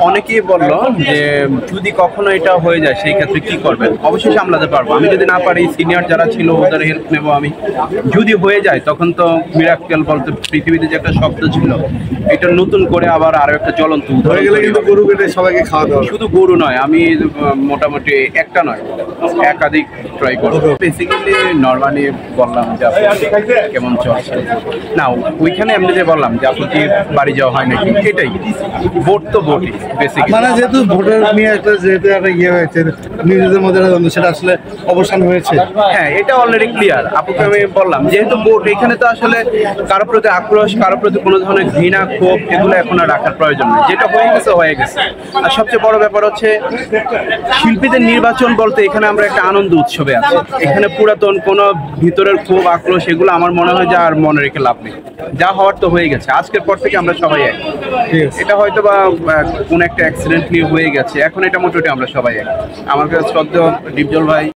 অনেকেই বললো যে যদি কখনো এটা হয়ে যায় সেই ক্ষেত্রে কি করবেন। অবশ্যই সামলাতে পারবো, আমি যদি না পারি সিনিয়র যারা ছিল ওদের হেল্প নেবো আমি। যদি হয়ে যায় তখন তো মিরাক্কেল বলতে পৃথিবীতে যে একটা শব্দ ছিল এটা নতুন করে আবার আরো একটা জ্বলন্ত ধরে গেলে কিন্তু গরু কেটে সবাইকে খাওয়া দাওয়া। শুধু গরু নয়, আমি মোটামুটি একটা নয় একাধিক ট্রাই করবো। বেসিক্যালি নর্মালি বললাম যে আপনি কেমন চলছে না, ওইখানে এমনিতে বললাম যে আপনি কি বাড়ি যাওয়া হয় নাকি, এটাই। ভোট তো ভোটই বেসিক্যালি, মানে যেহেতু ভোটের নিয়ে একটা ইয়ে হয়েছে নিজেদের মধ্যে একটা দ্বন্দ্ব, সেটা আসলে অবসান হয়েছে। হ্যাঁ এটা অলরেডি ক্লিয়ার। আপুকে আমি বললাম যেহেতু ভোট, এখানে তো আসলে কারো প্রতি আক্রোশ, কারো প্রতি কোনো ধরনের ঘৃণা, ক্ষোভ এগুলো এখন আর রাখার প্রয়োজন নেই। যেটা হয়ে গেছে হয়ে গেছে। আর সবচেয়ে বড় ব্যাপার হচ্ছে শিল্পীদের নির্বাচন বলতে এখানে আমরা একটা আনন্দ উৎসবে আছি। এখানে পুরাতন কোনো ভিতরের ক্ষোভ আক্রোশ এগুলো আমার মনে হয় যে আর মনে রেখে লাভ নেই। যা হওয়ার তো হয়ে গেছে, আজকের পর থেকে আমরা সবাই এক। এটা হয়তো বা কোনো একটা অ্যাক্সিডেন্টলি হয়ে গেছে, এখন এটা মোটামুটি আমরা সবাই এক। আমার কাছে শ্রদ্ধেয় ডিপজল ভাই